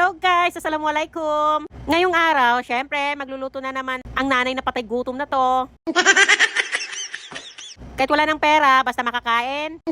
Hello guys! Assalamualaikum! Ngayong araw, syempre, magluluto na naman ang nanay na patay gutom na to. Kahit wala ng pera, basta makakain.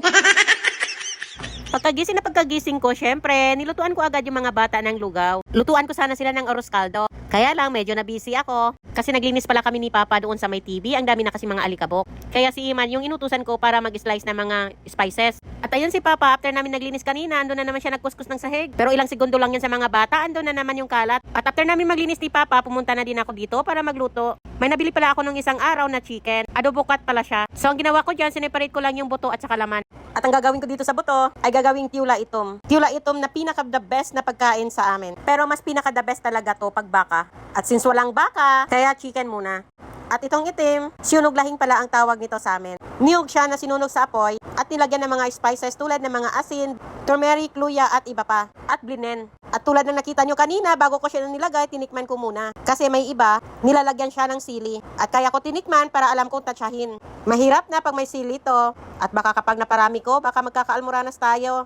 Pagkagising ko, syempre, nilutuan ko agad yung mga bata ng lugaw. Lutuan ko sana sila ng arroz caldo. Kaya lang, medyo na busy ako. Kasi naglinis pala kami ni Papa doon sa may TV. Ang dami na kasi mga alikabok. Kaya si Iman yung inutusan ko para mag-slice ng mga spices. At ayun si Papa, after namin naglinis kanina, andun na naman siya nagkuskus ng sahig. Pero ilang segundo lang yan sa mga bata, andun na naman yung kalat. At after namin maglinis ni Papa, pumunta na din ako dito para magluto. May nabili pala ako nung isang araw na chicken. Adobo cut pala siya. So ang ginawa ko dyan, sineparate ko lang yung buto at saka laman. At ang gagawin ko dito sa buto ay gagawing tiula itom. Tiula itom na pinaka the best na pagkain sa amin. Pero mas pinaka the best talaga to pag baka. At since walang baka, kaya chicken muna. At itong itim, sinunog lahing pala ang tawag nito sa amin. Niyog siya na sinunog sa apoy at nilagyan ng mga spices tulad ng mga asin, turmeric, luya at iba pa. At blinen. At tulad ng nakita nyo kanina, bago ko siya nilagay, tinikman ko muna. Kasi may iba, nilalagyan siya ng sili. At kaya ko tinikman para alam kong tatsyahin. Mahirap na pag may sili to. At baka kapag naparami ko, baka magkakaalmoranas tayo.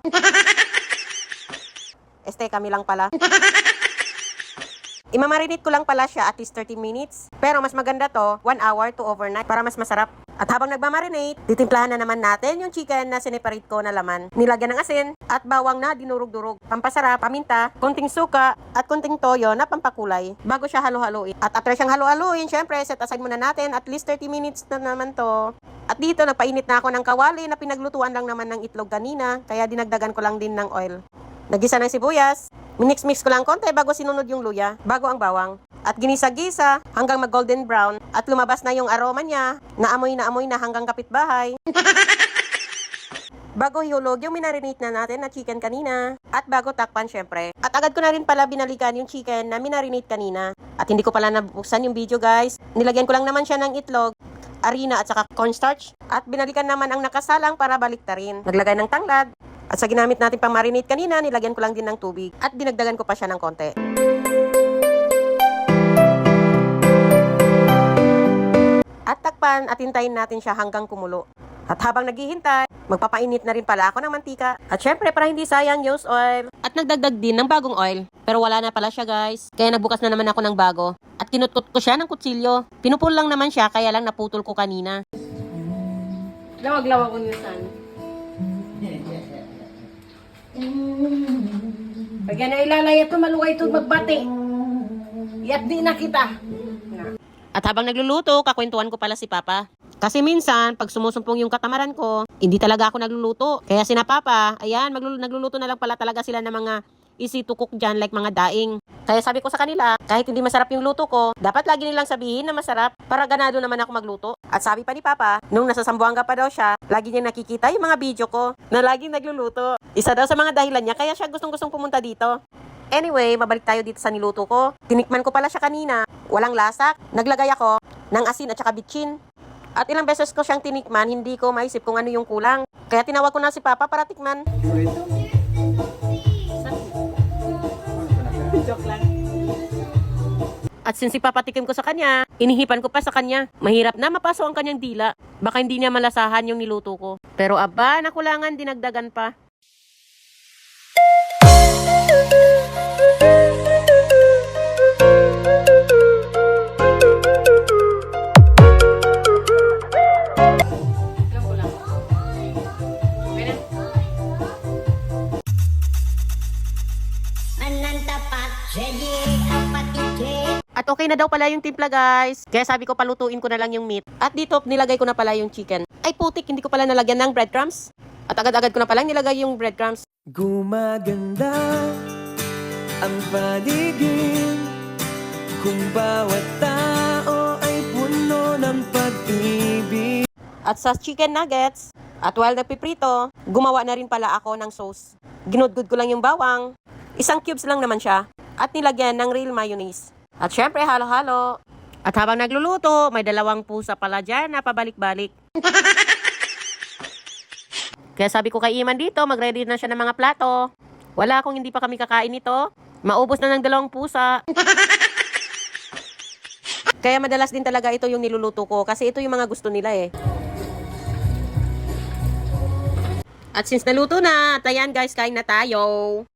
Kami lang pala. Imamarinate ko lang pala siya at least 30 minutes. Pero mas maganda to, 1 hour to overnight para mas masarap. At habang nagmamarinate, titimplahan na naman natin yung chicken na sineparate ko na laman. Nilagyan ng asin at bawang na dinurog-durog. Pampasarap, paminta, konting suka at konting toyo na pampakulay bago siya halo-haluin. At after siyang halo-haluin, syempre set aside muna natin at least 30 minutes na naman to. At dito nagpainit na ako ng kawali na pinaglutuan lang naman ng itlog kanina, kaya dinagdagan ko lang din ng oil. Nagisa ng sibuyas, minix-mix ko lang konti bago sinunod yung luya, bago ang bawang. At ginisa-gisa hanggang mag-golden brown at lumabas na yung aroma niya, naamoy na hanggang kapitbahay. Bago ihulog yung minarinate na natin na chicken kanina. At bago takpan syempre. At agad ko na rin pala binalikan yung chicken na minarinate kanina. At hindi ko pala nabuksan yung video guys. Nilagyan ko lang naman siya ng itlog, harina at saka cornstarch. At binalikan naman ang nakasalang para baliktarin. Naglagay ng tanglad. At sa ginamit natin pang marinate kanina, nilagyan ko lang din ng tubig. At dinagdagan ko pa siya ng konti. At takpan at hintayin natin siya hanggang kumulo. At habang naghihintay, magpapainit na rin pala ako ng mantika. At syempre, para hindi sayang, use oil. At nagdagdag din ng bagong oil. Pero wala na pala siya guys. Kaya nagbukas na naman ako ng bago. At kinutkot ko siya ng kutsilyo. Pinupul lang naman siya, kaya lang naputol ko kanina. Lawag-lawag ko niyo san. Pag yan na ilalaya ito, maluway ito magbati. Iat di na kita. At habang nagluluto, kakwentuhan ko pala si Papa. Kasi minsan, pag sumusumpong yung katamaran ko, hindi talaga ako nagluluto. Kaya sina Papa, ayan, nagluluto na lang pala talaga sila ng mga easy to cook dyan, like mga daing. Kaya sabi ko sa kanila, kahit hindi masarap yung luto ko, dapat lagi nilang sabihin na masarap para ganado naman ako magluto. At sabi pa ni Papa, nung nasa Zamboanga pa daw siya, lagi niya nakikita yung mga video ko na laging nagluluto. Isa daw sa mga dahilan niya, kaya siya gustong-gustong pumunta dito. Anyway, mabalik tayo dito sa niluto ko. Tinikman ko pala siya kanina, walang lasak. Naglagay ako ng asin at saka bitchin. At ilang beses ko siyang tinikman, hindi ko maisip kung ano yung kulang. Kaya tinawag ko na si Papa para tikman. Joke lang. At since ipapatikim ko sa kanya, inihipan ko pa sa kanya. Mahirap na mapaso ang kanyang dila. Baka hindi niya malasahan yung niluto ko. Pero aba, nakulangan, dinagdagan pa. At okay na daw pala yung timpla guys. Kaya sabi ko palutuin ko na lang yung meat. At dito nilagay ko na pala yung chicken. Ay putik, hindi ko pala nalagyan ng breadcrumbs. At agad-agad ko na pala nilagay yung breadcrumbs. Gumaganda ang paligid kung bawat tao ay puno ng pag-ibig. At sa chicken nuggets, at while nagpiprito, gumawa na rin pala ako ng sauce. Ginudgud ko lang yung bawang. Isang cubes lang naman siya. At nilagyan ng real mayonnaise. At syempre, halo-halo. At habang nagluluto, may 2 pusa pala dyan na pabalik-balik. Kaya sabi ko kay Iman dito, mag-ready na siya ng mga plato. Wala kung hindi pa kami kakain ito. Maubos na ng 2 pusa. Kaya madalas din talaga ito yung niluluto ko kasi ito yung mga gusto nila eh. At since naluto na, at ayan guys, kain na tayo.